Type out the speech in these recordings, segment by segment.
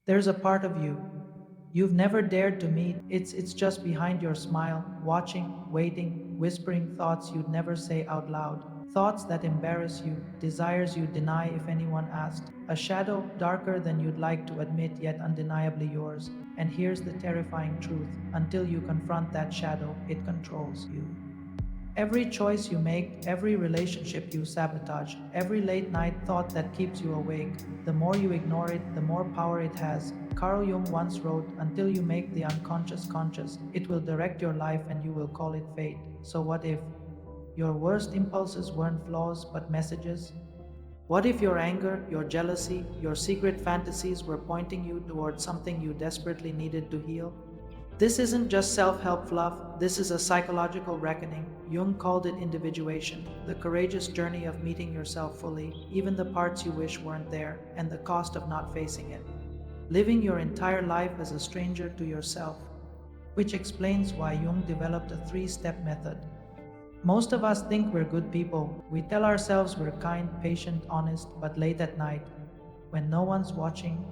There's a part of you you've never dared to meet. It's just behind your smile, watching, waiting, whispering thoughts you'd never say out loud. Thoughts that embarrass you, desires you deny if anyone asked. A shadow darker than you'd like to admit, yet undeniably yours. And here's the terrifying truth: until you confront that shadow, it controls you. Every choice you make, every relationship you sabotage, every late night thought that keeps you awake, the more you ignore it, the more power it has. Carl Jung once wrote, "Until you make the unconscious conscious, it will direct your life and you will call it fate." So, what if your worst impulses weren't flaws but messages? What if your anger, your jealousy, your secret fantasies were pointing you towards something you desperately needed to heal? This isn't just self help fluff, this is a psychological reckoning. Jung called it individuation, the courageous journey of meeting yourself fully, even the parts you wish weren't there, and the cost of not facing it. Living your entire life as a stranger to yourself. Which explains why Jung developed a three-step method. Most of us think we're good people. We tell ourselves we're kind, patient, honest, but late at night, when no one's watching,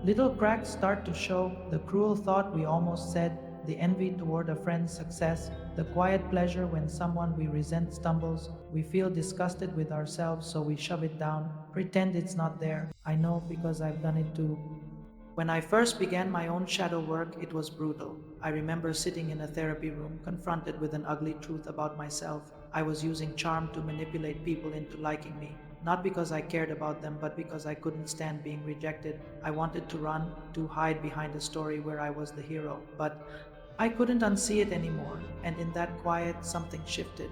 little cracks start to show: the cruel thought we almost said, the envy toward a friend's success, the quiet pleasure when someone we resent stumbles. We feel disgusted with ourselves, so we shove it down, pretend it's not there. I know because I've done it too. When I first began my own shadow work, it was brutal. I remember sitting in a therapy room, confronted with an ugly truth about myself. I was using charm to manipulate people into liking me, not because I cared about them, but because I couldn't stand being rejected. I wanted to run, to hide behind a story where I was the hero, but I couldn't unsee it anymore, and in that quiet, something shifted.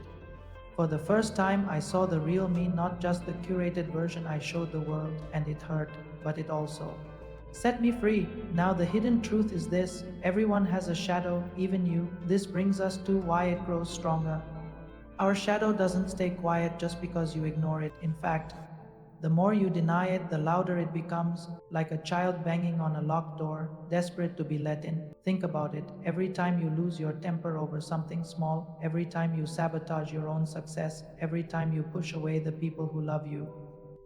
For the first time, I saw the real me, not just the curated version I showed the world, and it hurt, but it also set me free. Now, the hidden truth is this: everyone has a shadow, even you. This brings us to why it grows stronger. Our shadow doesn't stay quiet just because you ignore it. In fact, the more you deny it, the louder it becomes, like a child banging on a locked door, desperate to be let in. Think about it. Every time you lose your temper over something small, every time you sabotage your own success, every time you push away the people who love you,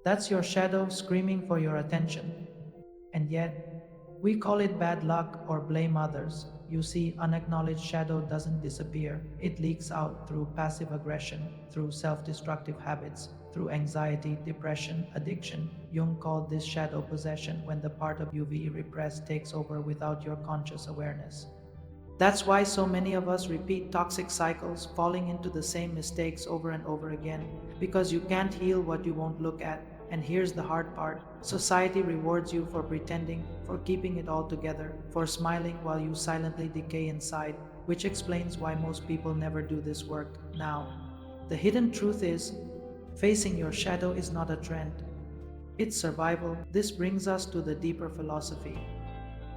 that's your shadow screaming for your attention. And yet, we call it bad luck or blame others. You see, unacknowledged shadow doesn't disappear. It leaks out through passive aggression, through self destructive habits, through anxiety, depression, addiction. Jung called this shadow possession, when the part of you we repressed takes over without your conscious awareness. That's why so many of us repeat toxic cycles, falling into the same mistakes over and over again, because you can't heal what you won't look at. And here's the hard part: society rewards you for pretending, for keeping it all together, for smiling while you silently decay inside, which explains why most people never do this work. Now, the hidden truth is: facing your shadow is not a trend, it's survival. This brings us to the deeper philosophy.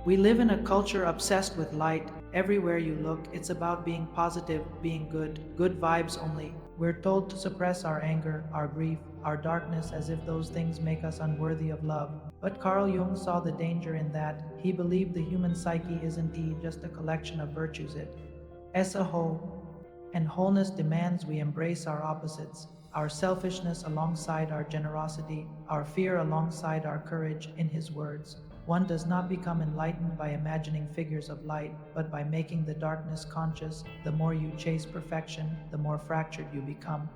We live in a culture obsessed with light. Everywhere you look, it's about being positive, being good vibes only. We're told to suppress our anger, our grief, our darkness, as if those things make us unworthy of love. But Carl Jung saw the danger in that. He believed the human psyche is indeed just a collection of virtues, it as a whole. And wholeness demands we embrace our opposites: our selfishness alongside our generosity, our fear alongside our courage. In his words, one does not become enlightened by imagining figures of light, but by making the darkness conscious. The more you chase perfection, the more fractured you become.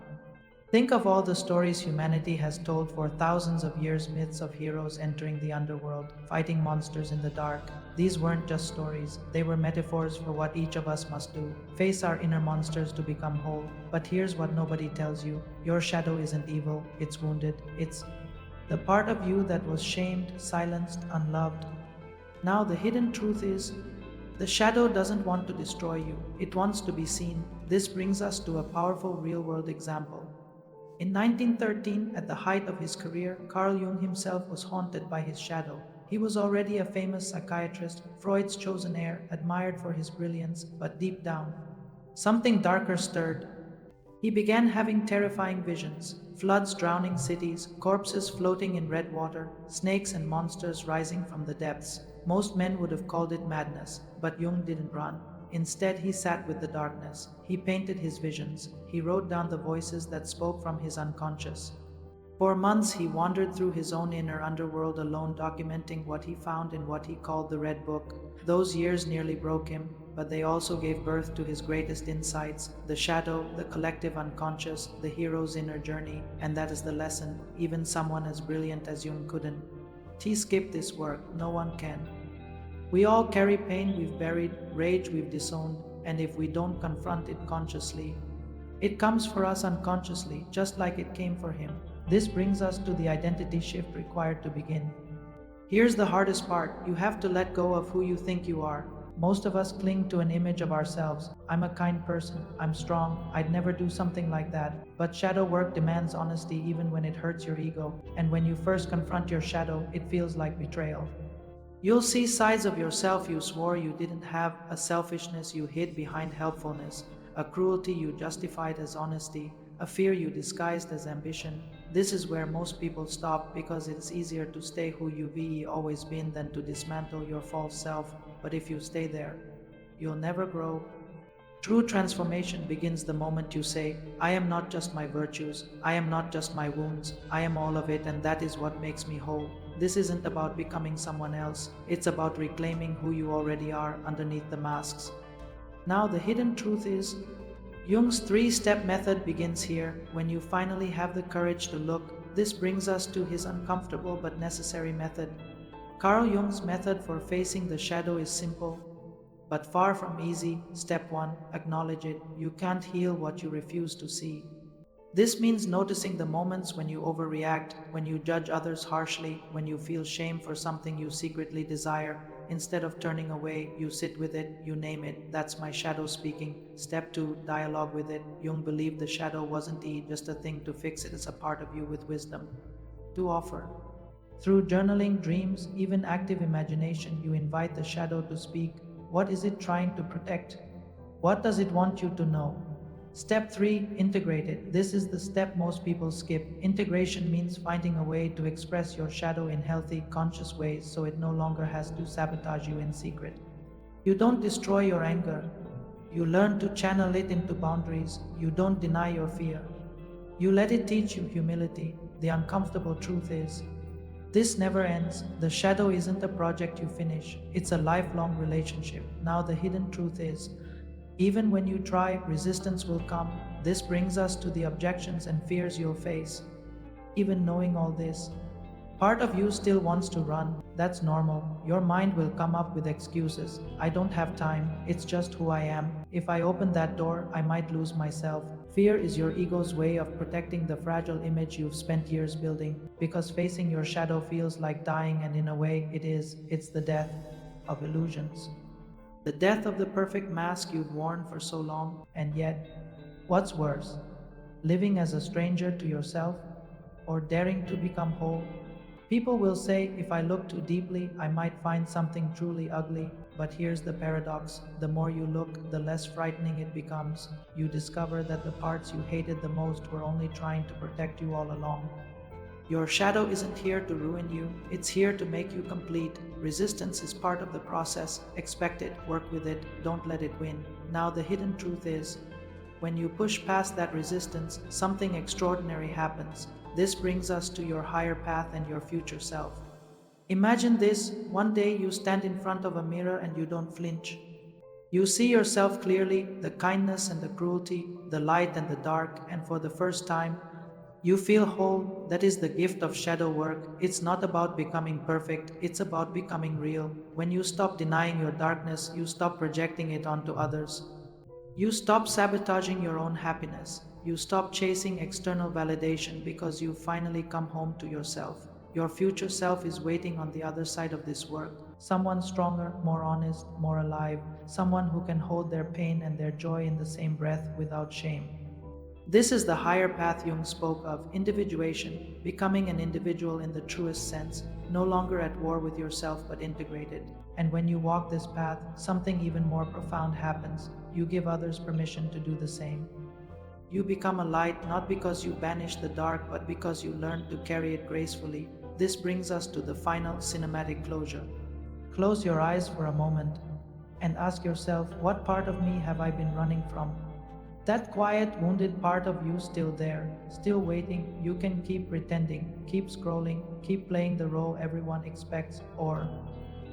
Think of all the stories humanity has told for thousands of years: myths of heroes entering the underworld, fighting monsters in the dark. These weren't just stories, they were metaphors for what each of us must do: face our inner monsters to become whole. But here's what nobody tells you: your shadow isn't evil, it's wounded. It's the part of you that was shamed, silenced, unloved. Now, the hidden truth is: the shadow doesn't want to destroy you, it wants to be seen. This brings us to a powerful real world example. In 1913, at the height of his career, Carl Jung himself was haunted by his shadow. He was already a famous psychiatrist, Freud's chosen heir, admired for his brilliance, but deep down, something darker stirred. He began having terrifying visions: floods drowning cities, corpses floating in red water, snakes and monsters rising from the depths. Most men would have called it madness, but Jung didn't run. Instead, he sat with the darkness. He painted his visions. He wrote down the voices that spoke from his unconscious. For months, he wandered through his own inner underworld alone, documenting what he found in what he called the Red Book. Those years nearly broke him, but they also gave birth to his greatest insights: the shadow, the collective unconscious, the hero's inner journey, and that is the lesson even someone as brilliant as Jung couldn't. He skipped this work, no one can. We all carry pain we've buried, rage we've disowned, and if we don't confront it consciously, it comes for us unconsciously, just like it came for him. This brings us to the identity shift required to begin. Here's the hardest part: you have to let go of who you think you are. Most of us cling to an image of ourselves. I'm a kind person, I'm strong, I'd never do something like that. But shadow work demands honesty even when it hurts your ego. And when you first confront your shadow, it feels like betrayal. You'll see sides of yourself you swore you didn't have, a selfishness you hid behind helpfulness, a cruelty you justified as honesty, a fear you disguised as ambition. This is where most people stop because it's easier to stay who you've always been than to dismantle your false self. But if you stay there, you'll never grow. True transformation begins the moment you say, I am not just my virtues, I am not just my wounds, I am all of it, and that is what makes me whole. This isn't about becoming someone else, it's about reclaiming who you already are underneath the masks. Now, the hidden truth is, Jung's three-step method begins here. When you finally have the courage to look, this brings us to his uncomfortable but necessary method. Carl Jung's method for facing the shadow is simple, but far from easy. Step 1: acknowledge it. You can't heal what you refuse to see. This means noticing the moments when you overreact, when you judge others harshly, when you feel shame for something you secretly desire. Instead of turning away, you sit with it, you name it. That's my shadow speaking. Step 2: dialogue with it. Jung believed the shadow wasn't just a thing to fix, it is a part of you with wisdom to offer. Through journaling, dreams, even active imagination, you invite the shadow to speak. What is it trying to protect? What does it want you to know? Step 3: integrate it. This is the step most people skip. Integration means finding a way to express your shadow in healthy, conscious ways so it no longer has to sabotage you in secret. You don't destroy your anger. You learn to channel it into boundaries. You don't deny your fear. You let it teach you humility. The uncomfortable truth is, this never ends. The shadow isn't a project you finish, it's a lifelong relationship. Now, the hidden truth is, even when you try, resistance will come. This brings us to the objections and fears you'll face. Even knowing all this, part of you still wants to run. That's normal. Your mind will come up with excuses. I don't have time. It's just who I am. If I open that door, I might lose myself. Fear is your ego's way of protecting the fragile image you've spent years building. Because facing your shadow feels like dying, and in a way, it is. It's the death of illusions. The death of the perfect mask you've worn for so long. And yet, what's worse? Living as a stranger to yourself, or daring to become whole? People will say, if I look too deeply, I might find something truly ugly. But here's the paradox: the more you look, the less frightening it becomes. You discover that the parts you hated the most were only trying to protect you all along. Your shadow isn't here to ruin you, it's here to make you complete. Resistance is part of the process. Expect it, work with it, don't let it win. Now, the hidden truth is, when you push past that resistance, something extraordinary happens. This brings us to your higher path and your future self. Imagine this: one day you stand in front of a mirror and you don't flinch. You see yourself clearly, the kindness and the cruelty, the light and the dark, and for the first time, you feel whole. That is the gift of shadow work. It's not about becoming perfect, it's about becoming real. When you stop denying your darkness, you stop projecting it onto others. You stop sabotaging your own happiness. You stop chasing external validation because you've finally come home to yourself. Your future self is waiting on the other side of this work. Someone stronger, more honest, more alive. Someone who can hold their pain and their joy in the same breath without shame. This is the higher path Jung spoke of: individuation, becoming an individual in the truest sense, no longer at war with yourself but integrated. And when you walk this path, something even more profound happens. You give others permission to do the same. You become a light, not because you banish the dark, but because you learn to carry it gracefully. This brings us to the final cinematic closure. Close your eyes for a moment and ask yourself, what part of me have I been running from? That quiet, wounded part of you still there, still waiting. You can keep pretending, keep scrolling, keep playing the role everyone expects, or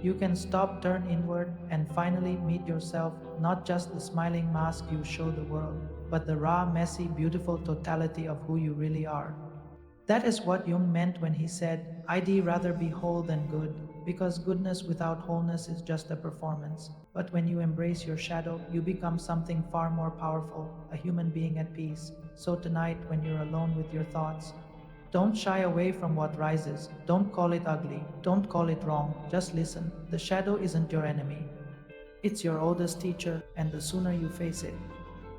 you can stop, turn inward, and finally meet yourself, not just the smiling mask you show the world, but the raw, messy, beautiful totality of who you really are. That is what Jung meant when he said, I'd rather be whole than good, because goodness without wholeness is just a performance. But when you embrace your shadow, you become something far more powerful, a human being at peace. So tonight, when you're alone with your thoughts, don't shy away from what rises. Don't call it ugly. Don't call it wrong. Just listen. The shadow isn't your enemy. It's your oldest teacher, and the sooner you face it,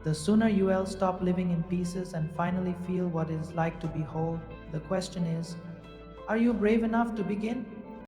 the sooner you will stop living in pieces and finally feel what it is like to be whole. The question is, are you brave enough to begin?